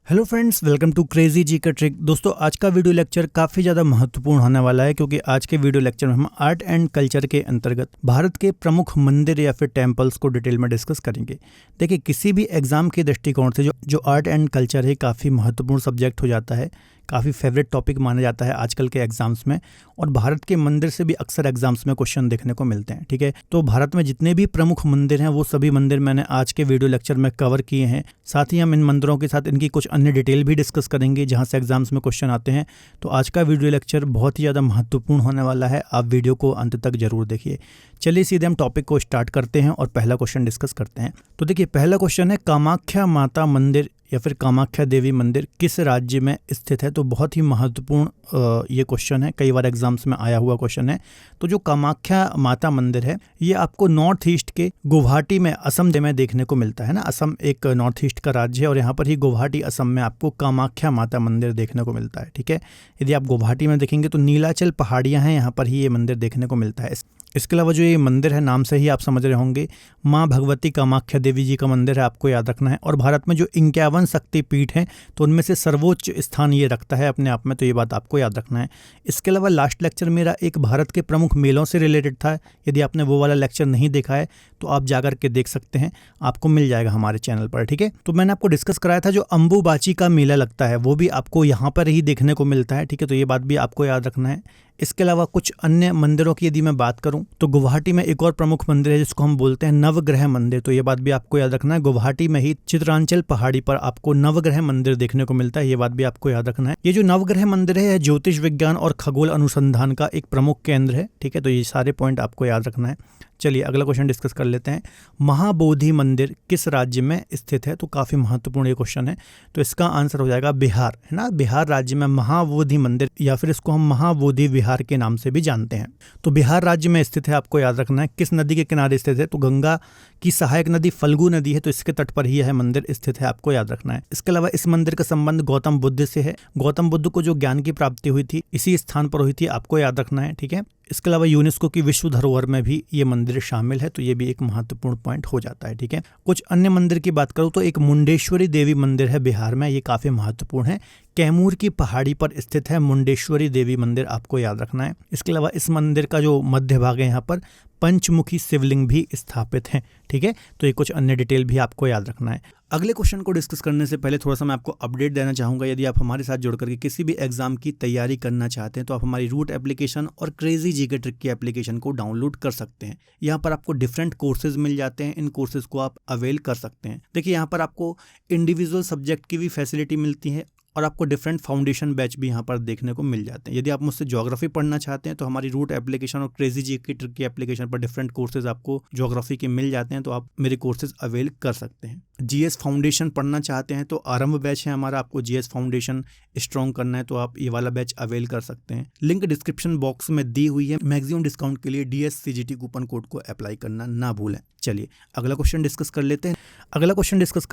Hello friends, welcome to crazy ji का trick. दोस्तों, आज का वीडियो लेक्चर काफ़ी ज़्यादा महत्वपूर्ण होने वाला है क्योंकि आज के वीडियो लेक्चर में हम आर्ट एंड कल्चर के अंतर्गत भारत के प्रमुख मंदिर या फिर टेम्पल्स को डिटेल में डिस्कस करेंगे। देखिए, किसी भी एग्जाम के दृष्टिकोण से जो आर्ट एंड कल्चर है काफ़ी महत्वपूर्ण सब्जेक्ट हो जाता है, काफ़ी फेवरेट टॉपिक माना जाता है आजकल के एग्जाम्स में। और भारत के मंदिर से भी अक्सर एग्जाम्स में क्वेश्चन देखने को मिलते हैं। ठीक है, तो भारत में जितने भी प्रमुख मंदिर हैं वो सभी मंदिर मैंने आज के वीडियो लेक्चर में कवर किए हैं। साथ ही हम इन मंदिरों के साथ इनकी कुछ अन्य डिटेल भी डिस्कस करेंगे जहां से एग्जाम्स में क्वेश्चन आते हैं। तो आज का वीडियो लेक्चर बहुत ही ज़्यादा महत्वपूर्ण होने वाला है, आप वीडियो को अंत तक जरूर देखिए। चलिए सीधे हम टॉपिक को स्टार्ट करते हैं और पहला क्वेश्चन डिस्कस करते हैं। तो देखिए, पहला क्वेश्चन है कामाख्या माता मंदिर या फिर कामाख्या देवी मंदिर किस राज्य में स्थित है। तो बहुत ही महत्वपूर्ण ये क्वेश्चन है, कई बार एग्जाम्स में आया हुआ क्वेश्चन है। तो जो कामाख्या माता मंदिर है ये आपको नॉर्थ ईस्ट के गुवाहाटी में, असम में देखने को मिलता है ना। असम एक नॉर्थ ईस्ट का राज्य है और यहाँ पर ही गुवाहाटी असम में आपको कामाख्या माता मंदिर देखने को मिलता है। ठीक है, यदि आप गुवाहाटी में देखेंगे तो नीलाचल पहाड़ियाँ हैं, यहाँ पर ही ये मंदिर देखने को मिलता है। इसके अलावा जो ये मंदिर है, नाम से ही आप समझ रहे होंगे, माँ भगवती कामाख्या देवी जी का मंदिर है, आपको याद रखना है। और भारत में जो 51 शक्तिपीठ हैं तो उनमें से सर्वोच्च स्थान ये रखता है अपने आप में, तो ये बात आपको याद रखना है। इसके अलावा लास्ट लेक्चर मेरा एक भारत के प्रमुख मेलों से रिलेटेड था। यदि आपने वो वाला लेक्चर नहीं देखा है तो आप जाकर के देख सकते हैं, आपको मिल जाएगा हमारे चैनल पर। ठीक है, तो मैंने आपको डिस्कस कराया था जो अंबुबाची का मेला लगता है वो भी आपको यहाँ पर ही देखने को मिलता है। ठीक है, तो ये बात भी आपको याद रखना है। इसके अलावा कुछ अन्य मंदिरों की यदि मैं बात करूं तो गुवाहाटी में एक और प्रमुख मंदिर है जिसको हम बोलते हैं नवग्रह मंदिर। तो ये बात भी आपको याद रखना है, गुवाहाटी में ही चित्रांचल पहाड़ी पर आपको नवग्रह मंदिर देखने को मिलता है, ये बात भी आपको याद रखना है। ये जो नवग्रह मंदिर है ज्योतिष विज्ञान और खगोल अनुसंधान का एक प्रमुख केंद्र है। ठीक है, तो ये सारे पॉइंट आपको याद रखना है। चलिए अगला क्वेश्चन डिस्कस कर लेते हैं। महाबोधि मंदिर किस राज्य में स्थित है। तो काफ़ी महत्वपूर्ण ये क्वेश्चन है, तो इसका आंसर हो जाएगा बिहार, है ना। बिहार राज्य में महाबोधि मंदिर या फिर इसको हम महाबोधि विहार के नाम से भी जानते हैं। तो बिहार राज्य में स्थित है, आपको याद रखना है। किस नदी के किनारे स्थित है। तो गंगा की सहायक नदी फल्गु नदी है, तो इसके तट पर ही यह मंदिर स्थित है, आपको याद रखना है। इसके अलावा इस मंदिर का संबंध गौतम बुद्ध से है। गौतम बुद्ध को जो ज्ञान की प्राप्ति हुई थी इसी स्थान पर हुई थी, आपको याद रखना है। ठीक है, इसके अलावा यूनेस्को की विश्व धरोहर में भी ये मंदिर शामिल है, तो ये भी एक महत्वपूर्ण पॉइंट हो जाता है। ठीक है, कुछ अन्य मंदिर की बात करूँ तो एक मुंडेश्वरी देवी मंदिर है बिहार में, ये काफी महत्वपूर्ण है। कैमूर की पहाड़ी पर स्थित है मुंडेश्वरी देवी मंदिर, आपको याद रखना है। इसके अलावा इस मंदिर का जो मध्य भाग है यहाँ पर पंचमुखी शिवलिंग भी स्थापित है। ठीक है, तो ये कुछ अन्य डिटेल भी आपको याद रखना है। अगले क्वेश्चन को डिस्कस करने से पहले थोड़ा सा मैं आपको अपडेट देना चाहूँगा। यदि आप हमारे साथ जुड़ करके किसी भी एग्जाम की तैयारी करना चाहते हैं तो आप हमारी रूट एप्लीकेशन और क्रेजी जी के ट्रिक की एप्लीकेशन को डाउनलोड कर सकते हैं। यहाँ पर आपको डिफरेंट कोर्सेज मिल जाते हैं, इन कोर्सेज को आप अवेल कर सकते हैं। देखिए, यहाँ पर आपको इंडिविजुअल सब्जेक्ट की भी फैसिलिटी मिलती है और आपको डिफरेंट फाउंडेशन बैच भी यहाँ पर देखने को मिल जाते हैं। यदि आप मुझसे ज्योग्राफी पढ़ना चाहते हैं तो हमारी रूट एप्लीकेशन और क्रेजी जी की ट्रिक की एप्लीकेशन पर डिफरेंट कोर्सेज आपको ज्योग्राफी के मिल जाते हैं, तो आप मेरे कोर्सेज अवेल कर सकते हैं। जीएस फाउंडेशन पढ़ना चाहते हैं तो आरंभ बैच है हमारा, आपको जीएस फाउंडेशन स्ट्रॉन्ग करना है तो आप ये वाला बैच अवेल कर सकते हैं। लिंक डिस्क्रिप्शन बॉक्स में दी हुई है। मैक्सिमम डिस्काउंट के लिए DSCGT कूपन कोड को अप्लाई करना ना भूलें। चलिए अगला क्वेश्चन डिस्कस कर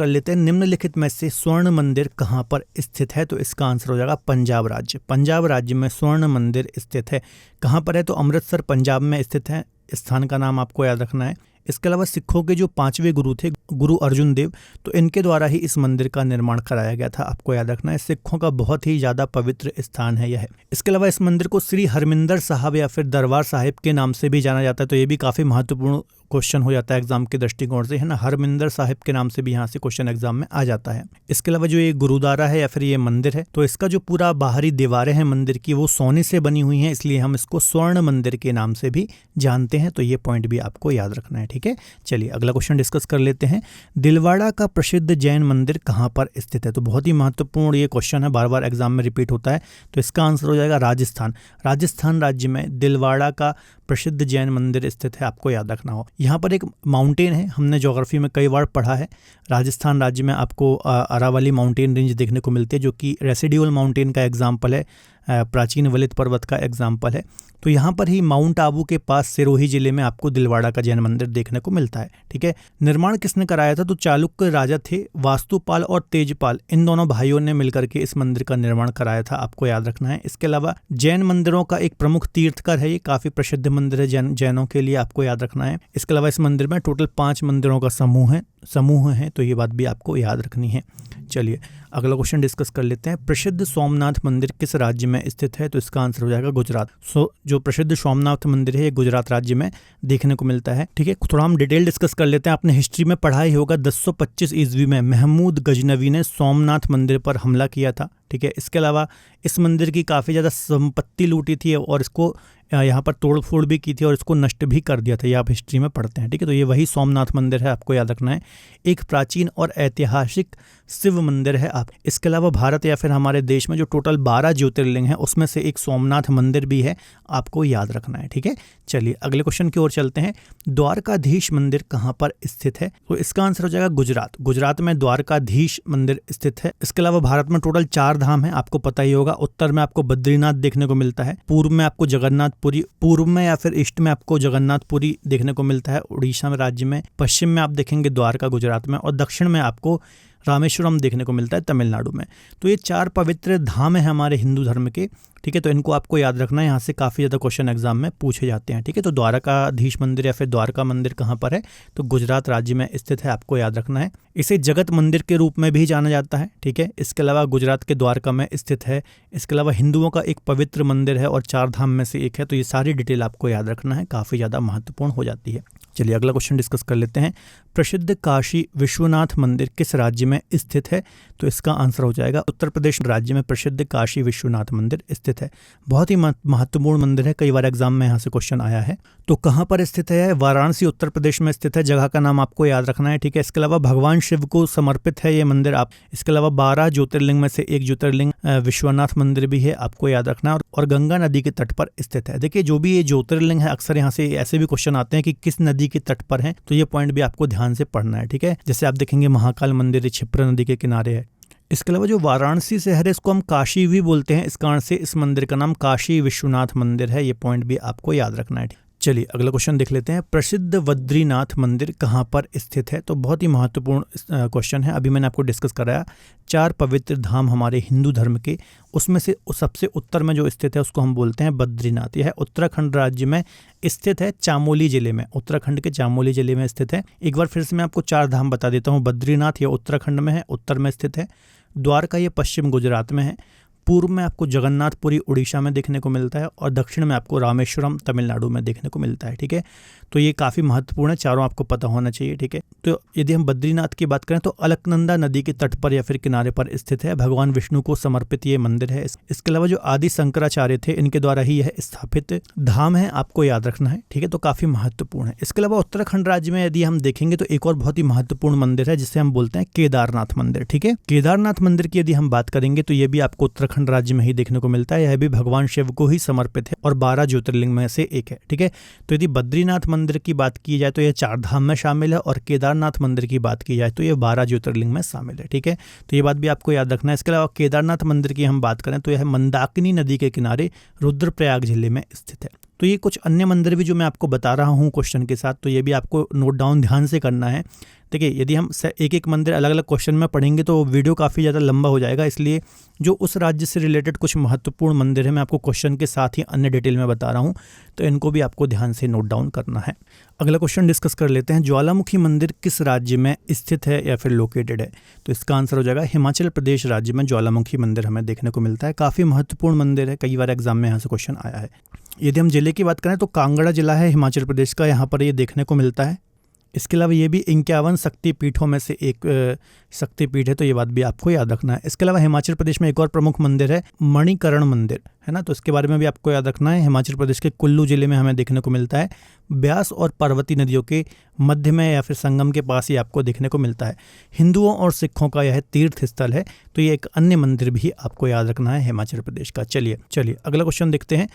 लेते हैं। निम्नलिखित में से स्वर्ण मंदिर कहाँ पर स्थित है। तो इसका आंसर हो जाएगा पंजाब राज्य। पंजाब राज्य में स्वर्ण मंदिर स्थित है। कहाँ पर है। तो अमृतसर पंजाब में स्थित है, स्थान का नाम आपको याद रखना है। इसके अलावा सिखों के जो 5वें गुरु थे, गुरु अर्जुन देव, तो इनके द्वारा ही इस मंदिर का निर्माण कराया गया था, आपको याद रखना है। सिखों का बहुत ही ज़्यादा पवित्र स्थान है यह। इसके अलावा इस मंदिर को श्री हरमिंदर साहब या फिर दरबार साहिब के नाम से भी जाना जाता है, तो ये भी काफ़ी महत्वपूर्ण क्वेश्चन हो जाता है एग्जाम के दृष्टिकोण से, है ना। हरमिंदर साहिब के नाम से भी यहाँ से क्वेश्चन एग्जाम में आ जाता है। इसके अलावा जो ये गुरुद्वारा है या फिर ये मंदिर है, तो इसका जो पूरा बाहरी दीवारें हैं मंदिर की वो सोने से बनी हुई हैं, इसलिए हम इसको स्वर्ण मंदिर के नाम से भी जानते हैं, तो ये पॉइंट भी आपको याद रखना है। ठीक है, चलिए अगला क्वेश्चन डिस्कस कर लेते हैं। दिलवाड़ा का प्रसिद्ध जैन मंदिर कहाँ पर स्थित है। तो बहुत ही महत्वपूर्ण ये क्वेश्चन है, बार बार एग्जाम में रिपीट होता है, तो इसका आंसर हो जाएगा राजस्थान। राजस्थान राज्य में दिलवाड़ा का प्रसिद्ध जैन मंदिर स्थित है, आपको याद रखना हो। यहाँ पर एक माउंटेन है, हमने ज्योग्राफी में कई बार पढ़ा है। राजस्थान राज्य में आपको अरावली माउंटेन रेंज देखने को मिलती है, जो कि रेसिडुअल माउंटेन का एग्जाम्पल है, प्राचीन वलित पर्वत का एग्जाम्पल है। तो यहाँ पर ही माउंट आबू के पास सिरोही जिले में आपको दिलवाड़ा का जैन मंदिर देखने को मिलता है। ठीक है, निर्माण किसने कराया था। तो चालुक्य राजा थे, वास्तुपाल और तेजपाल, इन दोनों भाइयों ने मिलकर के इस मंदिर का निर्माण कराया था, आपको याद रखना है। इसके अलावा जैन मंदिरों का एक प्रमुख तीर्थकर है, ये काफी प्रसिद्ध मंदिर है जैनों के लिए, आपको याद रखना है। इसके अलावा इस मंदिर में टोटल 5 मंदिरों का समूह है, तो ये बात भी आपको याद रखनी है। चलिए अगला क्वेश्चन डिस्कस कर लेते हैं। प्रसिद्ध सोमनाथ मंदिर किस राज्य में स्थित है? तो इसका आंसर हो जाएगा गुजरात। जो प्रसिद्ध सोमनाथ मंदिर है ये गुजरात राज्य में देखने को मिलता है। ठीक है, थोड़ा हम डिटेल डिस्कस कर लेते हैं। आपने हिस्ट्री में पढ़ा ही होगा 1025 ईस्वी में महमूद गजनवी ने सोमनाथ मंदिर पर हमला किया था। ठीक है, इसके अलावा इस मंदिर की काफ़ी ज़्यादा संपत्ति लूटी थी और इसको यहाँ पर तोड़ फोड़ भी की थी और इसको नष्ट भी कर दिया था। ये आप हिस्ट्री में पढ़ते हैं। ठीक है, तो ये वही सोमनाथ मंदिर है, आपको याद रखना है। एक प्राचीन और ऐतिहासिक शिव मंदिर है। आप इसके अलावा भारत या फिर हमारे देश में जो टोटल 12 ज्योतिर्लिंग है उसमें से एक सोमनाथ मंदिर भी है, आपको याद रखना है। ठीक है, चलिए अगले क्वेश्चन की ओर चलते हैं। द्वारकाधीश मंदिर कहाँ पर स्थित है? तो इसका आंसर हो जाएगा गुजरात। गुजरात में द्वारकाधीश मंदिर स्थित है। इसके अलावा भारत में टोटल 4 धाम है, आपको पता ही होगा। उत्तर में आपको बद्रीनाथ देखने को मिलता है, पूर्व में आपको जगन्नाथपुरी, पूर्व में या फिर ईस्ट में आपको जगन्नाथपुरी देखने को मिलता है उड़ीसा में राज्य में, पश्चिम में आप देखेंगे द्वारका गुजरात में, और दक्षिण में आपको रामेश्वरम देखने को मिलता है तमिलनाडु में। तो ये 4 पवित्र धाम है हमारे हिंदू धर्म के। ठीक है, तो इनको आपको याद रखना है, यहाँ से काफ़ी ज़्यादा क्वेश्चन एग्जाम में पूछे जाते हैं। ठीक है, तो द्वारकाधीश मंदिर या फिर द्वारका मंदिर कहाँ पर है? तो गुजरात राज्य में स्थित है, आपको याद रखना है। इसे जगत मंदिर के रूप में भी जाना जाता है। ठीक है, इसके अलावा गुजरात के द्वारका में स्थित है। इसके अलावा हिंदुओं का एक पवित्र मंदिर है और 4 धाम में से एक है। तो ये सारी डिटेल आपको याद रखना है, काफ़ी ज़्यादा महत्वपूर्ण हो जाती है। चलिए अगला क्वेश्चन डिस्कस कर लेते हैं। प्रसिद्ध काशी विश्वनाथ मंदिर किस राज्य में स्थित है? तो इसका आंसर हो जाएगा उत्तर प्रदेश राज्य में प्रसिद्ध काशी विश्वनाथ मंदिर स्थित है। बहुत ही महत्वपूर्ण मंदिर है, कई बार एग्जाम में यहाँ से क्वेश्चन आया है। तो कहाँ पर स्थित है? वाराणसी उत्तर प्रदेश में स्थित है। जगह का नाम आपको याद रखना है। ठीक है, इसके अलावा भगवान शिव को समर्पित है ये मंदिर। आप इसके अलावा 12 ज्योतिर्लिंग में से एक ज्योतिर्लिंग विश्वनाथ मंदिर भी है, आपको याद रखना है, और गंगा नदी के तट पर स्थित है। देखिए जो भी ये ज्योतिर्लिंग है, अक्सर यहाँ से ऐसे भी क्वेश्चन आते हैं कि किस नदी के तट पर है, तो ये पॉइंट भी आपको ध्यान से पढ़ना है। ठीक है, जैसे आप देखेंगे महाकाल मंदिर क्षिप्रा नदी के किनारे है। इसके अलावा जो वाराणसी शहर है इसको हम काशी भी बोलते हैं, इस कारण से इस मंदिर का नाम काशी विश्वनाथ मंदिर है। ये पॉइंट भी आपको याद रखना है। चलिए अगला क्वेश्चन देख लेते हैं। प्रसिद्ध बद्रीनाथ मंदिर कहाँ पर स्थित है? तो बहुत ही महत्वपूर्ण क्वेश्चन है। अभी मैंने आपको डिस्कस कराया 4 पवित्र धाम हमारे हिंदू धर्म के, उसमें से सबसे उत्तर में जो स्थित है उसको हम बोलते हैं बद्रीनाथ। यह उत्तराखंड राज्य में स्थित है, चामोली जिले में, उत्तराखंड के चामोली जिले में स्थित है। एक बार फिर से मैं आपको 4 धाम बता देता हूँ। बद्रीनाथ ये उत्तराखंड में है, उत्तर में स्थित है। द्वारका ये पश्चिम गुजरात में है। पूर्व में आपको जगन्नाथपुरी उड़ीसा में देखने को मिलता है, और दक्षिण में आपको रामेश्वरम तमिलनाडु में देखने को मिलता है। ठीक है, तो ये काफ़ी महत्वपूर्ण है, चारों आपको पता होना चाहिए। ठीक है, तो यदि हम बद्रीनाथ की बात करें तो अलकनंदा नदी के तट पर या फिर किनारे पर स्थित है। भगवान विष्णु को समर्पित ये मंदिर है। इसके अलावा जो आदि शंकराचार्य थे इनके द्वारा ही यह स्थापित धाम है, आपको याद रखना है। ठीक है, तो काफ़ी महत्वपूर्ण है। इसके अलावा उत्तराखंड राज्य में यदि हम देखेंगे तो एक और बहुत ही महत्वपूर्ण मंदिर है जिसे हम बोलते हैं केदारनाथ मंदिर। ठीक है, केदारनाथ मंदिर की यदि हम बात करेंगे तो ये भी आपको उत्तराखंड राज्य में ही देखने को मिलता है। यह भी भगवान शिव को ही समर्पित है और 12 ज्योतिर्लिंग में से एक है। ठीक है, तो यदि बद्रीनाथ मंदिर की बात की जाए तो यह 4 धाम में शामिल है, और केदारनाथ मंदिर की बात की जाए तो यह 12 ज्योतिर्लिंग में शामिल है। ठीक है, तो ये बात भी आपको याद रखना है। इसके अलावा केदारनाथ मंदिर की हम बात करें तो यह मंदाकिनी नदी के किनारे रुद्रप्रयाग जिले में स्थित है। तो ये कुछ अन्य मंदिर भी जो मैं आपको बता रहा हूँ क्वेश्चन के साथ, तो ये भी आपको नोट डाउन ध्यान से करना है। देखिए यदि हम एक एक मंदिर अलग अलग क्वेश्चन में पढ़ेंगे तो वीडियो काफ़ी ज़्यादा लंबा हो जाएगा, इसलिए जो उस राज्य से रिलेटेड कुछ महत्वपूर्ण मंदिर है मैं आपको क्वेश्चन के साथ ही अन्य डिटेल में बता रहा हूँ, तो इनको भी आपको ध्यान से नोट डाउन करना है। अगला क्वेश्चन डिस्कस कर लेते हैं। ज्वालामुखी मंदिर किस राज्य में स्थित है या फिर लोकेटेड है? तो इसका आंसर हो जाएगा हिमाचल प्रदेश राज्य में ज्वालामुखी मंदिर हमें देखने को मिलता है। काफ़ी महत्वपूर्ण मंदिर है, कई बार एग्जाम में यहाँ से क्वेश्चन आया है। यदि हम जिले की बात करें तो कांगड़ा जिला है हिमाचल प्रदेश का, यहाँ पर ये देखने को मिलता है। इसके अलावा ये भी 51 शक्तिपीठों में से एक शक्तिपीठ है, तो ये बात भी आपको याद रखना है। इसके अलावा हिमाचल प्रदेश में एक और प्रमुख मंदिर है मणिकर्ण मंदिर, है ना, तो इसके बारे में भी आपको याद रखना है। हिमाचल प्रदेश के कुल्लू जिले में हमें देखने को मिलता है। ब्यास और पार्वती नदियों के मध्य में या फिर संगम के पास ही आपको देखने को मिलता है। हिंदुओं और सिखों का यह तीर्थ स्थल है, तो ये एक अन्य मंदिर भी आपको याद रखना है हिमाचल प्रदेश का। चलिए अगला क्वेश्चन देखते हैं।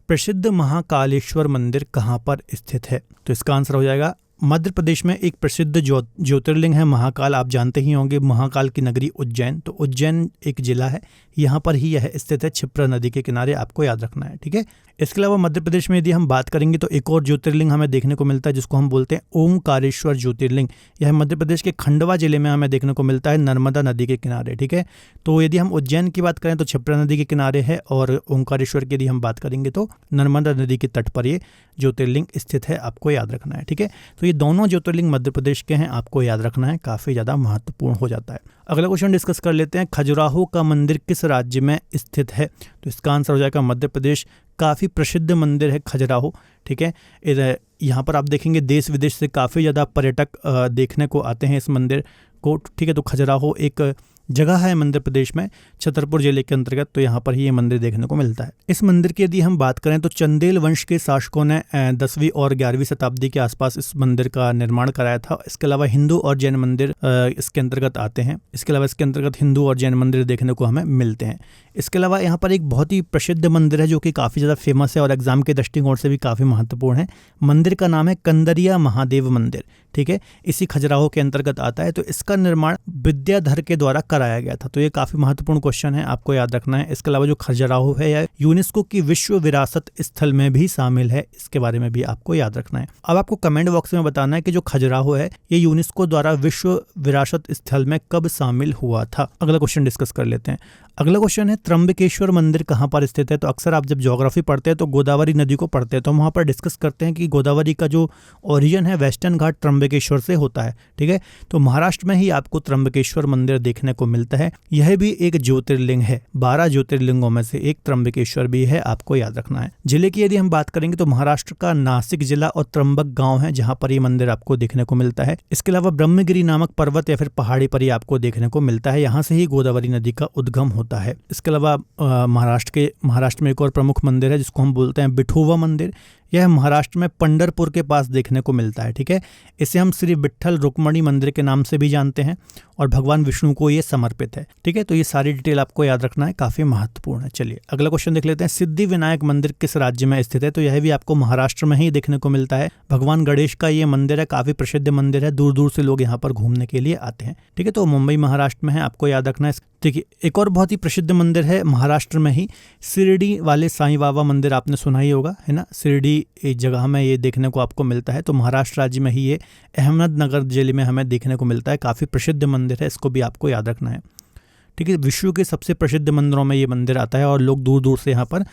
प्रसिद्ध महाकालेश्वर मंदिर कहाँ पर स्थित है? तो इसका आंसर हो जाएगा मध्य प्रदेश में एक प्रसिद्ध ज्योतिर्लिंग है महाकाल, आप जानते ही होंगे, महाकाल की नगरी उज्जैन। तो उज्जैन एक जिला है, यहाँ पर ही यह स्थित है, क्षिप्रा नदी के किनारे, आपको याद रखना है। ठीक है, इसके अलावा मध्य प्रदेश में यदि हम बात करेंगे तो एक और ज्योतिर्लिंग हमें देखने को मिलता है जिसको हम बोलते हैं ओमकारेश्वर ज्योतिर्लिंग। यह मध्य प्रदेश के खंडवा जिले में हमें देखने को मिलता है, नर्मदा नदी के किनारे। ठीक है, तो यदि हम उज्जैन की बात करें तो क्षिप्रा नदी के किनारे है, और ओमकारेश्वर की यदि हम बात करेंगे तो नर्मदा नदी के तट पर ये ज्योतिर्लिंग स्थित है, आपको याद रखना है। ठीक है, तो तो ये दोनों ज्योतिर्लिंग मध्य प्रदेश के हैं, आपको याद रखना है, काफ़ी ज़्यादा महत्वपूर्ण हो जाता है। अगला क्वेश्चन डिस्कस कर लेते हैं, खजुराहो का मंदिर किस राज्य में स्थित है? तो इसका आंसर हो जाएगा मध्य प्रदेश। काफ़ी प्रसिद्ध मंदिर है खजुराहो, ठीक है। यहाँ पर आप देखेंगे देश विदेश से काफ़ी ज़्यादा पर्यटक देखने को आते हैं इस मंदिर को, ठीक है। तो खजुराहो एक जगह है मध्य प्रदेश में, छतरपुर जिले के अंतर्गत, तो यहाँ पर ही ये मंदिर देखने को मिलता है। इस मंदिर की यदि हम बात करें तो चंदेल वंश के शासकों ने 10वीं और 11वीं शताब्दी के आसपास इस मंदिर का निर्माण कराया था। इसके अलावा हिंदू और जैन मंदिर इसके अंतर्गत आते हैं। इसके अलावा इसके अंतर्गत हिंदू और जैन मंदिर देखने को हमें मिलते हैं। इसके अलावा यहाँ पर एक बहुत ही प्रसिद्ध मंदिर है जो कि काफ़ी ज़्यादा फेमस है और एग्जाम के दृष्टिकोण से भी काफ़ी महत्वपूर्ण है। मंदिर का नाम है कंदरिया महादेव मंदिर, ठीक है। इसी खजुराहो के अंतर्गत आता है। तो इसका निर्माण विद्याधर के द्वारा कराया गया था। तो ये काफ़ी महत्वपूर्ण क्वेश्चन है, आपको याद रखना है। इसके अलावा जो खजुराहो है यह यूनेस्को की विश्व विरासत स्थल में भी शामिल है, इसके बारे में भी आपको याद रखना है। अब आपको कमेंट बॉक्स में बताना है कि जो खजुराहो है ये यूनेस्को द्वारा विश्व विरासत स्थल में कब शामिल हुआ था। अगला क्वेश्चन डिस्कस कर लेते हैं। अगला क्वेश्चन है, त्र्यंबकेश्वर मंदिर कहाँ पर स्थित है? तो अक्सर आप जब ज्योग्राफी पढ़ते हैं तो गोदावरी नदी को पढ़ते हैं, तो हम वहाँ पर डिस्कस करते हैं कि गोदावरी का जो ओरिजिन है वेस्टर्न घाट त्र्यंबकेश्वर से होता है, ठीक है। तो महाराष्ट्र में ही आपको त्र्यंबकेश्वर मंदिर देखने को मिलता है। यह भी एक ज्योतिर्लिंग है, 12 ज्योतिर्लिंगों में से एक त्र्यंबकेश्वर भी है, आपको याद रखना है। जिले की यदि हम बात करेंगे तो महाराष्ट्र का नासिक जिला और त्र्यंबक गांव है जहां पर ये मंदिर आपको देखने को मिलता है। इसके अलावा ब्रह्मगिरी नामक पर्वत या फिर पहाड़ी पर ही आपको देखने को मिलता है, यहाँ से ही गोदावरी नदी का उद्गम होता है। इसके अलावा महाराष्ट्र में एक और प्रमुख मंदिर है जिसको हम बोलते हैं विठोबा मंदिर। यह महाराष्ट्र में पंढरपुर के पास देखने को मिलता है, ठीक है। इसे हम श्री विट्ठल रुक्मणी मंदिर के नाम से भी जानते हैं और भगवान विष्णु को ये समर्पित है, ठीक है। तो ये सारी डिटेल आपको याद रखना है, काफ़ी महत्वपूर्ण है। चलिए अगला क्वेश्चन देख लेते हैं, सिद्धि विनायक मंदिर किस राज्य में स्थित है? तो यह भी आपको महाराष्ट्र में ही देखने को मिलता है। भगवान गणेश का ये मंदिर है, काफ़ी प्रसिद्ध मंदिर है, दूर दूर से लोग यहाँ पर घूमने के लिए आते हैं, ठीक है। तो मुंबई महाराष्ट्र में है, आपको याद रखना है। देखिए एक और बहुत ही प्रसिद्ध मंदिर है महाराष्ट्र में ही, शिरडी वाले साईं बाबा मंदिर, आपने सुना ही होगा, है ना। शिरडी एक जगह में ये देखने को आपको मिलता है। तो महाराष्ट्र राज्य में ही ये अहमदनगर जिले में हमें देखने को मिलता है, काफ़ी प्रसिद्ध मंदिर है, इसको भी आपको याद रखना है, ठीक है। विश्व के सबसे प्रसिद्ध मंदिरों में ये मंदिर आता है और लोग दूर दूर से यहाँ पर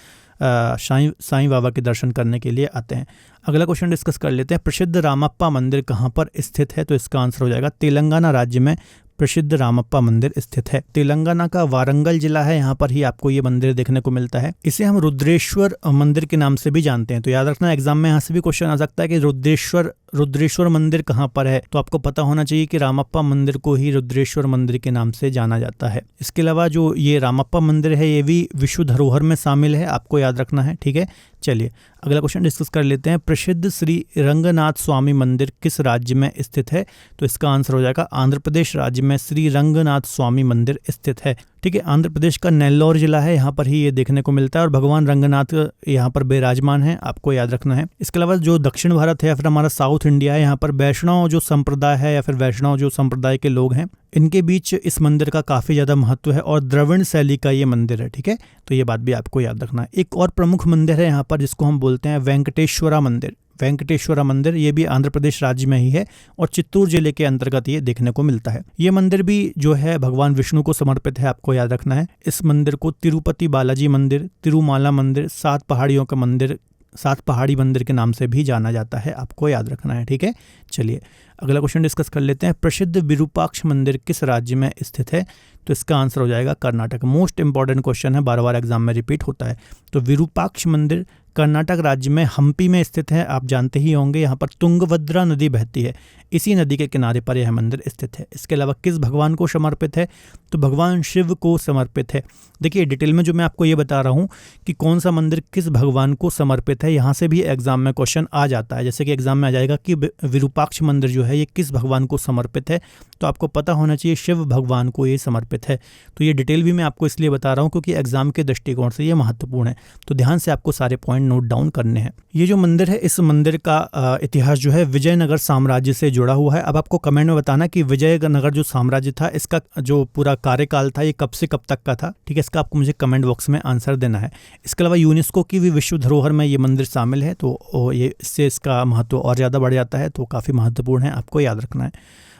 साईं बाबा के दर्शन करने के लिए आते हैं। अगला क्वेश्चन डिस्कस कर लेते हैं, प्रसिद्ध रामप्पा मंदिर कहाँ पर स्थित है? तो इसका आंसर हो जाएगा तेलंगाना राज्य में प्रसिद्ध रामप्पा मंदिर स्थित है। तेलंगाना का वारंगल जिला है, यहाँ पर ही आपको ये मंदिर देखने को मिलता है। इसे हम रुद्रेश्वर मंदिर के नाम से भी जानते हैं। तो याद रखना, एग्जाम में यहाँ से भी क्वेश्चन आ सकता है कि रुद्रेश्वर मंदिर कहाँ पर है। तो आपको पता होना चाहिए कि रामप्पा मंदिर को ही रुद्रेश्वर मंदिर के नाम से जाना जाता है। इसके अलावा जो ये रामप्पा मंदिर है ये भी विश्व धरोहर में शामिल है, आपको याद रखना है, ठीक है। चलिए अगला क्वेश्चन डिस्कस कर लेते हैं, प्रसिद्ध श्री रंगनाथ स्वामी मंदिर किस राज्य में स्थित है? तो इसका आंसर हो जाएगा आंध्र प्रदेश राज्य में श्री रंगनाथ स्वामी मंदिर स्थित है, ठीक है। आंध्र प्रदेश का नेल्लोर जिला है, यहाँ पर ही ये देखने को मिलता है और भगवान रंगनाथ यहाँ पर विराजमान है, आपको याद रखना है। इसके अलावा जो दक्षिण भारत है या फिर हमारा साउथ इंडिया है, यहाँ पर वैष्णव जो संप्रदाय है या फिर वैष्णव जो संप्रदाय के लोग हैं, इनके बीच इस मंदिर का काफ़ी ज़्यादा महत्व है और द्रविड़ शैली का ये मंदिर है, ठीक है। तो ये बात भी आपको याद रखना है। एक और प्रमुख मंदिर है यहाँ पर जिसको हम बोलते हैं वेंकटेश्वरा मंदिर। वेंकटेश्वरा मंदिर ये भी आंध्र प्रदेश राज्य में ही है और चित्तूर जिले के अंतर्गत ये देखने को मिलता है। ये मंदिर भी जो है भगवान विष्णु को समर्पित है, आपको याद रखना है। इस मंदिर को तिरुपति बालाजी मंदिर, तिरुमाला मंदिर, 7 पहाड़ियों का मंदिर, 7 पहाड़ी मंदिर के नाम से भी जाना जाता है, आपको याद रखना है, ठीक है। चलिए अगला क्वेश्चन डिस्कस कर लेते हैं, प्रसिद्ध विरूपाक्ष मंदिर किस राज्य में स्थित है? तो इसका आंसर हो जाएगा कर्नाटक। मोस्ट इंपॉर्टेंट क्वेश्चन है, बार बार एग्जाम में रिपीट होता है। तो विरूपाक्ष मंदिर कर्नाटक राज्य में हम्पी में स्थित है, आप जानते ही होंगे। यहाँ पर तुंगभद्रा नदी बहती है, इसी नदी के किनारे पर यह मंदिर स्थित है। इसके अलावा किस भगवान को समर्पित है? तो भगवान शिव को समर्पित है। देखिए डिटेल में जो मैं आपको ये बता रहा हूँ कि कौन सा मंदिर किस भगवान को समर्पित है, यहाँ से भी एग्जाम में क्वेश्चन आ जाता है। जैसे कि एग्जाम में आ जाएगा कि विरूपाक्ष मंदिर जो है ये किस भगवान को समर्पित है, तो आपको पता होना चाहिए शिव भगवान को ये समर्पित है। तो ये डिटेल भी मैं आपको इसलिए बता रहा हूँ क्योंकि एग्जाम के दृष्टिकोण से ये महत्वपूर्ण है, तो ध्यान से आपको सारे पॉइंट नोट डाउन करने हैं। ये जो मंदिर है, इस मंदिर का इतिहास जो है विजयनगर साम्राज्य से जुड़ा हुआ है। अब आपको कमेंट में बताना कि विजयनगर जो साम्राज्य था इसका जो पूरा कार्यकाल था ये कब से कब तक का था, ठीक है। इसका आपको मुझे कमेंट बॉक्स में आंसर देना है। इसके अलावा यूनेस्को की भी विश्व धरोहर में ये मंदिर शामिल है, तो ये इससे इसका महत्व और ज़्यादा बढ़ जाता है, तो काफ़ी महत्वपूर्ण है, आपको याद रखना है।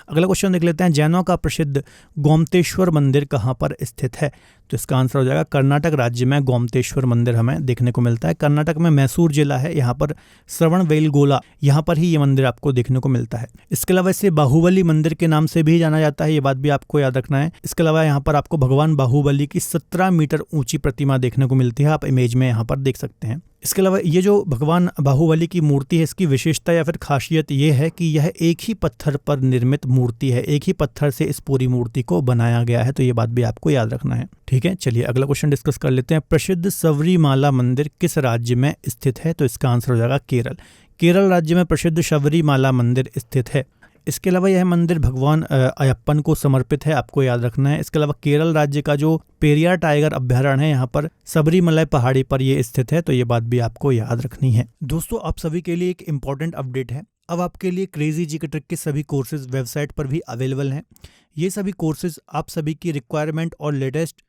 अगला क्वेश्चन देख लेते हैं, जैनों का प्रसिद्ध गोमतेश्वर मंदिर कहाँ पर स्थित है? तो इसका आंसर हो जाएगा कर्नाटक राज्य में गोमतेश्वर मंदिर हमें देखने को मिलता है। कर्नाटक में मैसूर जिला है, यहाँ पर श्रवणबेलगोला, यहाँ पर ही ये मंदिर आपको देखने को मिलता है। इसके अलावा इसे बाहुबली मंदिर के नाम से भी जाना जाता है, ये बात भी आपको याद रखना है। इसके अलावा यहाँ पर आपको भगवान बाहुबली की 17 मीटर ऊंची प्रतिमा देखने को मिलती है, आप इमेज में यहाँ पर देख सकते हैं। इसके अलावा ये जो भगवान बाहुबली की मूर्ति है, इसकी विशेषता या फिर खासियत ये है कि यह एक ही पत्थर पर निर्मित मूर्ति है, एक ही पत्थर से इस पूरी मूर्ति को बनाया गया है, तो ये बात भी आपको याद रखना है। ठीक है, चलिए अगला क्वेश्चन डिस्कस कर लेते हैं। प्रसिद्ध सबरीमाला मंदिर किस राज्य में स्थित है? तो इसका आंसर हो जाएगा केरल। केरल राज्य में प्रसिद्ध सबरीमाला मंदिर स्थित है। इसके अलावा यह मंदिर भगवान अयप्पन को समर्पित है, आपको याद रखना है। इसके अलावा केरल राज्य का जो पेरियार टाइगर अभ्यारण्य है, यहाँ पर सबरीमलाई पहाड़ी पर ये स्थित है, तो ये बात भी आपको याद रखनी है। दोस्तों, आप सभी के लिए एक इम्पॉर्टेंट अपडेट है। अब आपके लिए क्रेजी जीके ट्रिक के सभी कोर्सेज वेबसाइट पर भी अवेलेबल हैं। ये सभी कोर्सेज आप सभी की रिक्वायरमेंट और लेटेस्ट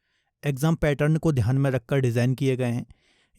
एग्जाम पैटर्न को ध्यान में रखकर डिज़ाइन किए गए हैं।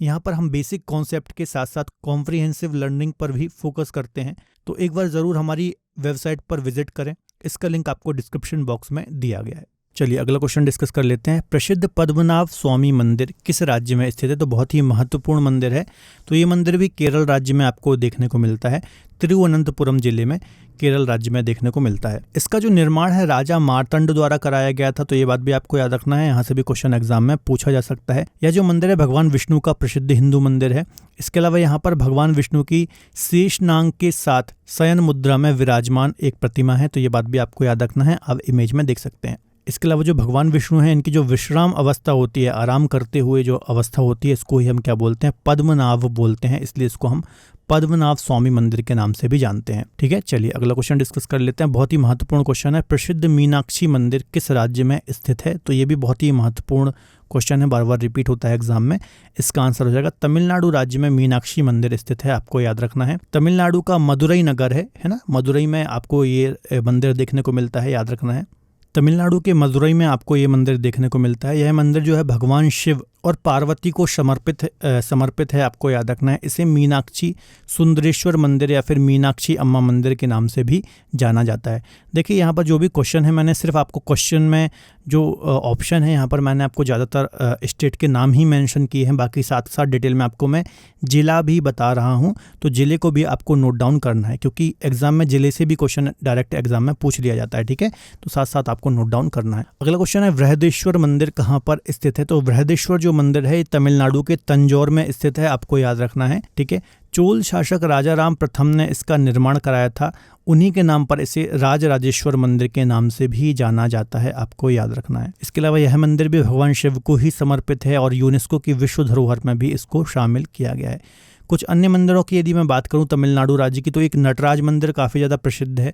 यहाँ पर हम बेसिक कॉन्सेप्ट के साथ साथ कॉम्प्रिहेंसिव लर्निंग पर भी फोकस करते हैं, तो एक बार ज़रूर हमारी वेबसाइट पर विजिट करें, इसका लिंक आपको डिस्क्रिप्शन बॉक्स में दिया गया है। चलिए अगला क्वेश्चन डिस्कस कर लेते हैं। प्रसिद्ध पद्मनाभ स्वामी मंदिर किस राज्य में स्थित है? तो बहुत ही महत्वपूर्ण मंदिर है, तो ये मंदिर भी केरल राज्य में आपको देखने को मिलता है, तिरुवनंतपुरम जिले में केरल राज्य में देखने को मिलता है। इसका जो निर्माण है राजा मार्तंड द्वारा कराया गया था, तो ये बात भी आपको याद रखना है, यहाँ से भी क्वेश्चन एग्जाम में पूछा जा सकता है। यह जो मंदिर है भगवान विष्णु का प्रसिद्ध हिंदू मंदिर है। इसके अलावा यहाँ पर भगवान विष्णु की शेषनाग के साथ शयन मुद्रा में विराजमान एक प्रतिमा है, तो ये बात भी आपको याद रखना है, आप इमेज में देख सकते हैं। इसके अलावा जो भगवान विष्णु हैं, इनकी जो विश्राम अवस्था होती है, आराम करते हुए जो अवस्था होती है, इसको ही हम क्या बोलते हैं? पद्मनाभ बोलते हैं, इसलिए इसको हम पद्मनाभ स्वामी मंदिर के नाम से भी जानते हैं। ठीक है, चलिए अगला क्वेश्चन डिस्कस कर लेते हैं। बहुत ही महत्वपूर्ण क्वेश्चन है, प्रसिद्ध मीनाक्षी मंदिर किस राज्य में स्थित है? तो ये भी बहुत ही महत्वपूर्ण क्वेश्चन है, बार बार रिपीट होता है एग्जाम में। इसका आंसर हो जाएगा तमिलनाडु राज्य में मीनाक्षी मंदिर स्थित है, आपको याद रखना है। तमिलनाडु का मदुरई नगर है ना, मदुरई में आपको ये मंदिर देखने को मिलता है, याद रखना है। तमिलनाडु के मदुरई में आपको ये मंदिर देखने को मिलता है। यह मंदिर जो है भगवान शिव और पार्वती को समर्पित है, आपको याद रखना है। इसे मीनाक्षी सुंदरेश्वर मंदिर या फिर मीनाक्षी अम्मा मंदिर के नाम से भी जाना जाता है। देखिए यहाँ पर जो भी क्वेश्चन है, मैंने सिर्फ आपको क्वेश्चन में जो ऑप्शन है यहाँ पर मैंने आपको ज़्यादातर स्टेट के नाम ही मेंशन किए हैं, बाकी साथ साथ डिटेल में आपको मैं ज़िला भी बता रहा हूँ, तो ज़िले को भी आपको नोट डाउन करना है, क्योंकि एग्जाम में ज़िले से भी क्वेश्चन डायरेक्ट एग्जाम में पूछ लिया जाता है। ठीक है, तो साथ साथ आपको नोट डाउन करना है। अगला क्वेश्चन है, बृहदेश्वर मंदिर कहाँ पर स्थित है? तो बृहदेश्वर जो मंदिर है तमिलनाडु के तंजौर में स्थित है, आपको याद रखना है। ठीक है, चोल शासक राजा राम प्रथम ने इसका निर्माण कराया था, उन्हीं के नाम पर इसे राजराजेश्वर मंदिर के नाम से भी जाना जाता है, आपको याद रखना है। इसके अलावा यह मंदिर भी भगवान शिव को ही समर्पित है और यूनेस्को की विश्व धरोहर में भी इसको शामिल किया गया है। कुछ अन्य मंदिरों की यदि मैं बात करूं तमिलनाडु राज्य की, तो एक नटराज मंदिर काफ़ी ज़्यादा प्रसिद्ध है।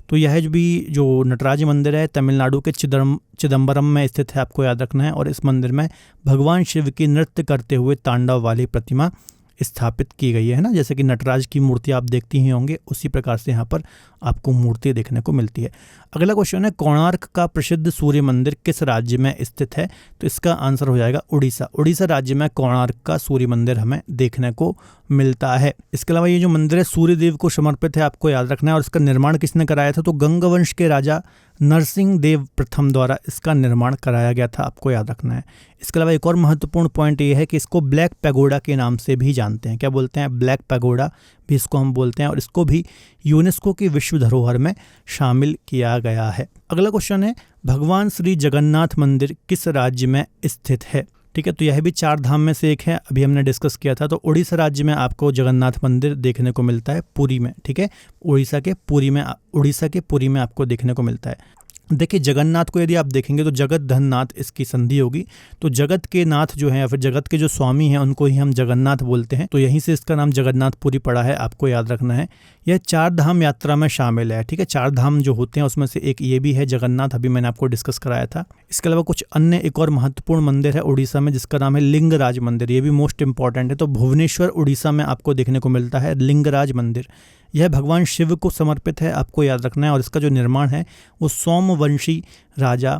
तो यह जो नटराज मंदिर है तमिलनाडु के चिदम्बरम में स्थित है, आपको याद रखना है। और इस मंदिर में भगवान शिव की नृत्य करते हुए तांडव वाली प्रतिमा स्थापित की गई है ना, जैसे कि नटराज की मूर्ति आप देखती ही होंगे, उसी प्रकार से यहाँ पर आपको मूर्ति देखने को मिलती है। अगला क्वेश्चन है, कोणार्क का प्रसिद्ध सूर्य मंदिर किस राज्य में स्थित है? तो इसका आंसर हो जाएगा उड़ीसा। उड़ीसा राज्य में कोणार्क का सूर्य मंदिर हमें देखने को मिलता है। इसके अलावा ये जो मंदिर है सूर्य देव को समर्पित है, आपको याद रखना है। और इसका निर्माण किसने कराया था? तो गंगवंश के राजा नरसिंह देव प्रथम द्वारा इसका निर्माण कराया गया था, आपको याद रखना है। इसके अलावा एक और महत्वपूर्ण पॉइंट ये है कि इसको ब्लैक पैगोडा के नाम से भी जानते हैं। क्या बोलते हैं? ब्लैक पैगोडा भी इसको हम बोलते हैं, और इसको भी यूनेस्को की विश्व धरोहर में शामिल किया गया है। अगला क्वेश्चन है, भगवान श्री जगन्नाथ मंदिर किस राज्य में स्थित है? ठीक है, तो यह भी 4 धाम में से एक है, अभी हमने डिस्कस किया था। तो उड़ीसा राज्य में आपको जगन्नाथ मंदिर देखने को मिलता है, पुरी में। ठीक है, उड़ीसा के पुरी में आपको देखने को मिलता है। देखिए जगन्नाथ को यदि आप देखेंगे तो जगत धन नाथ इसकी संधि होगी, तो जगत के नाथ जो हैं या फिर जगत के जो स्वामी हैं उनको ही हम जगन्नाथ बोलते हैं, तो यहीं से इसका नाम जगन्नाथपुरी पड़ा है, आपको याद रखना है। यह 4 धाम यात्रा में शामिल है। ठीक है, 4 धाम जो होते हैं उसमें से एक ये भी है जगन्नाथ, अभी मैंने आपको डिस्कस कराया था। इसके अलावा कुछ अन्य एक और महत्वपूर्ण मंदिर है उड़ीसा में, जिसका नाम है लिंगराज मंदिर, ये भी मोस्ट इंपॉर्टेंट है। तो भुवनेश्वर उड़ीसा में आपको देखने को मिलता है लिंगराज मंदिर। यह भगवान शिव को समर्पित है, आपको याद रखना है। और इसका जो निर्माण है वो सोमवंशी राजा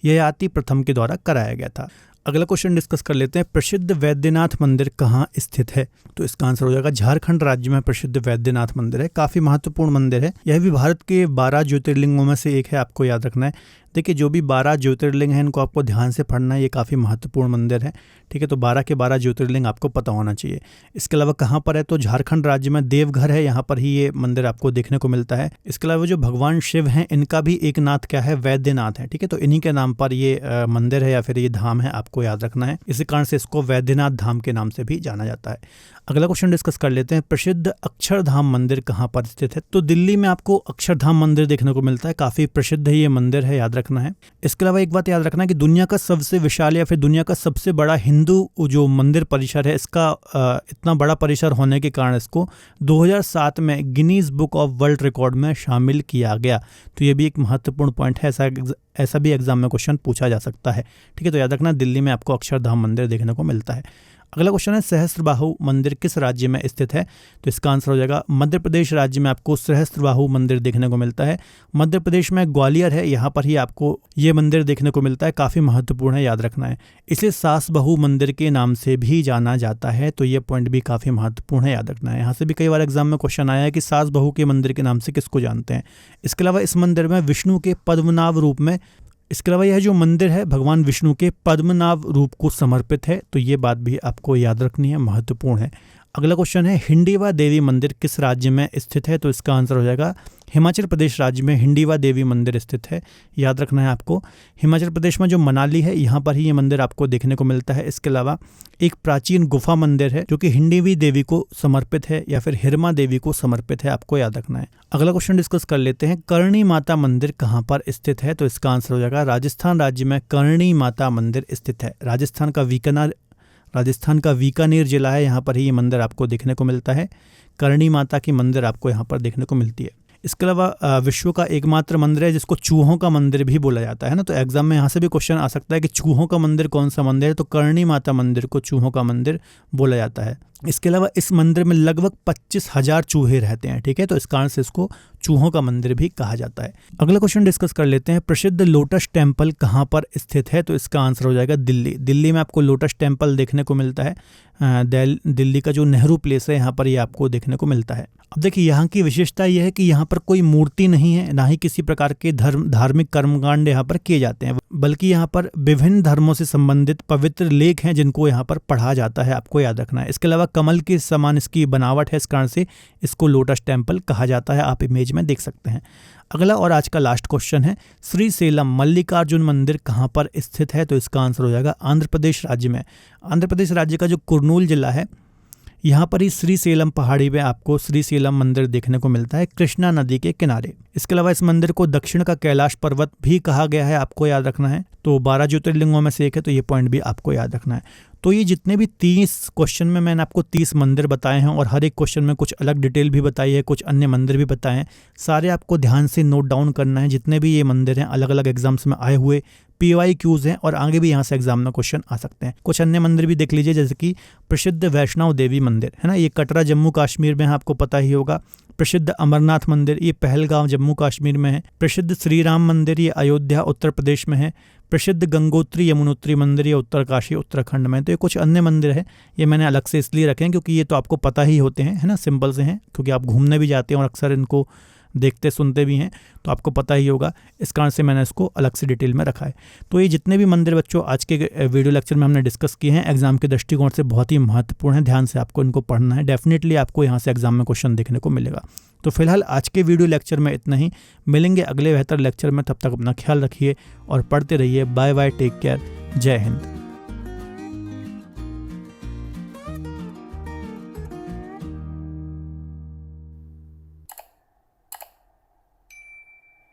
ययाति प्रथम के द्वारा कराया गया था। अगला क्वेश्चन डिस्कस कर लेते हैं, प्रसिद्ध वैद्यनाथ मंदिर कहाँ स्थित है? तो इसका आंसर हो जाएगा झारखंड राज्य में प्रसिद्ध वैद्यनाथ मंदिर है। काफी महत्वपूर्ण मंदिर है। यह भी भारत के 12 ज्योतिर्लिंगों में से एक है, आपको याद रखना है। देखिए, जो भी 12 ज्योतिर्लिंग हैं इनको आपको ध्यान से पढ़ना है, ये काफ़ी महत्वपूर्ण मंदिर है। ठीक है, तो 12 के 12 ज्योतिर्लिंग आपको पता होना चाहिए। इसके अलावा कहाँ पर है? तो झारखंड राज्य में देवघर है, यहाँ पर ही ये मंदिर आपको देखने को मिलता है। इसके अलावा जो भगवान शिव हैं इनका भी एक नाथ क्या है? वैद्यनाथ है। ठीक है, तो इन्हीं के नाम पर ये मंदिर है या फिर ये धाम है, आपको याद रखना है। इसी कारण से इसको वैद्यनाथ धाम के नाम से भी जाना जाता है। अगला क्वेश्चन डिस्कस कर लेते हैं, प्रसिद्ध अक्षरधाम मंदिर कहाँ पर स्थित है? तो दिल्ली में आपको अक्षरधाम मंदिर देखने को मिलता है। काफी प्रसिद्ध है ये मंदिर है, याद रखना है। इसके अलावा एक बात याद रखना है कि दुनिया का सबसे विशाल या फिर दुनिया का सबसे बड़ा हिंदू जो मंदिर परिसर है, इसका इतना बड़ा परिसर होने के कारण इसको 2007 में Guinness book of world record में शामिल किया गया। तो ये भी एक महत्वपूर्ण पॉइंट है, ऐसा भी एग्जाम में क्वेश्चन पूछा जा सकता है। ठीक है, तो याद रखना दिल्ली में आपको अक्षरधाम मंदिर देखने को मिलता है। अगला क्वेश्चन है, सहस्त्रबाहु मंदिर किस राज्य में स्थित है? तो इसका आंसर हो जाएगा मध्य प्रदेश राज्य में आपको सहस्त्रबाहु मंदिर देखने को मिलता है। मध्य प्रदेश में ग्वालियर है, यहाँ पर ही आपको ये मंदिर देखने को मिलता है। काफ़ी महत्वपूर्ण है, याद रखना है। इसे सासबहु मंदिर के नाम से भी जाना जाता है, तो ये पॉइंट भी काफ़ी महत्वपूर्ण है, याद रखना है। यहाँ से भी कई बार एग्जाम में क्वेश्चन आया है कि सासबहु के मंदिर के नाम से किसको जानते हैं। इसके अलावा इस मंदिर में विष्णु के पद्मनाभ रूप में, इसके अलावा यह जो मंदिर है भगवान विष्णु के पद्मनाभ रूप को समर्पित है, तो ये बात भी आपको याद रखनी है, महत्वपूर्ण है। अगला क्वेश्चन है, हिंडीवा देवी मंदिर किस राज्य में स्थित है? तो इसका आंसर हो जाएगा हिमाचल प्रदेश राज्य में हिंडीवा देवी मंदिर स्थित है, याद रखना है आपको। हिमाचल प्रदेश में जो मनाली है यहाँ पर ही ये मंदिर आपको देखने को मिलता है। इसके अलावा एक प्राचीन गुफा मंदिर है जो कि हिंडीवी देवी को समर्पित है या फिर हिरमा देवी को समर्पित है, आपको याद रखना है। अगला क्वेश्चन डिस्कस कर लेते हैं, करणी माता मंदिर कहाँ पर स्थित है? तो इसका आंसर हो जाएगा राजस्थान राज्य में करणी माता मंदिर स्थित है। राजस्थान का बीकानेर जिला है, यहाँ पर ही ये मंदिर आपको देखने को मिलता है। करणी माता की मंदिर आपको यहाँ पर देखने को मिलती है। इसके अलावा विश्व का एकमात्र मंदिर है जिसको चूहों का मंदिर भी बोला जाता है ना, तो एग्जाम में यहाँ से भी क्वेश्चन आ सकता है कि चूहों का मंदिर कौन सा मंदिर है? तो करणी माता मंदिर को चूहों का मंदिर बोला जाता है। इसके अलावा इस मंदिर में लगभग 25,000 चूहे रहते हैं। ठीक है, तो इस कारण से इसको चूहों का मंदिर भी कहा जाता है। अगला क्वेश्चन डिस्कस कर लेते हैं, प्रसिद्ध लोटस टेम्पल कहाँ पर स्थित है? तो इसका आंसर हो जाएगा दिल्ली। दिल्ली में आपको लोटस टेम्पल देखने को मिलता है। दिल्ली का जो नेहरू प्लेस है यहाँ पर ये आपको देखने को मिलता है। अब देखिए, यहाँ की विशेषता यह है कि यहाँ पर कोई मूर्ति नहीं है, ना ही किसी प्रकार के धार्मिक कर्मकांड यहाँ पर किए जाते हैं, बल्कि यहाँ पर विभिन्न धर्मों से संबंधित पवित्र लेख हैं जिनको यहाँ पर पढ़ा जाता है, आपको याद रखना है। इसके अलावा कमल के समान इसकी बनावट है, इस कारण से इसको लोटस टेम्पल कहा जाता है, आप इमेज में देख सकते हैं। अगला और आज का लास्ट क्वेश्चन है, श्रीशैलम मल्लिकार्जुन मंदिर कहाँ पर स्थित है? तो इसका आंसर हो जाएगा आंध्र प्रदेश राज्य में। आंध्र प्रदेश राज्य का जो कुर्नूल जिला है यहाँ पर ही श्रीशैलम पहाड़ी में आपको श्रीशैलम मंदिर देखने को मिलता है, कृष्णा नदी के किनारे। इसके अलावा इस मंदिर को दक्षिण का कैलाश पर्वत भी कहा गया है, आपको याद रखना है। तो 12 ज्योतिर्लिंगों में से एक है, तो ये पॉइंट भी आपको याद रखना है। तो ये जितने भी 30 क्वेश्चन में मैंने आपको 30 मंदिर बताए हैं और हर एक क्वेश्चन में कुछ अलग डिटेल भी बताई है, कुछ अन्य मंदिर भी बताए हैं। सारे आपको ध्यान से नोट डाउन करना है। जितने भी ये मंदिर हैं अलग अलग एग्जाम्स में आए हुए PYQs हैं और आगे भी यहाँ से एग्जाम में क्वेश्चन आ सकते हैं। कुछ अन्य मंदिर भी देख लीजिए, जैसे कि प्रसिद्ध वैष्णव देवी मंदिर है ना, ये कटरा जम्मू कश्मीर में है, आपको पता ही होगा। प्रसिद्ध अमरनाथ मंदिर ये पहलगांव जम्मू कश्मीर में है। प्रसिद्ध श्री राम मंदिर ये अयोध्या उत्तर प्रदेश में है। प्रसिद्ध गंगोत्री यमुनोत्री मंदिर ये उत्तरकाशी उत्तराखंड में। तो ये कुछ अन्य मंदिर है, ये मैंने अलग से इसलिए रखे हैं क्योंकि ये तो आपको पता ही होते हैं, है ना, सिंपल से हैं, क्योंकि आप घूमने भी जाते हैं और अक्सर इनको देखते सुनते भी हैं, तो आपको पता ही होगा। इस कारण से मैंने इसको अलग से डिटेल में रखा है। तो ये जितने भी मंदिर बच्चों आज के वीडियो लेक्चर में हमने डिस्कस किए हैं, एग्जाम के दृष्टिकोण से बहुत ही महत्वपूर्ण है। ध्यान से आपको इनको पढ़ना है, डेफिनेटली आपको यहाँ से एग्जाम में क्वेश्चन देखने को मिलेगा। तो फिलहाल आज के वीडियो लेक्चर में इतना ही। मिलेंगे अगले बेहतर लेक्चर में, तब तक अपना ख्याल रखिए और पढ़ते रहिए। बाय बाय, टेक केयर, जय हिंद।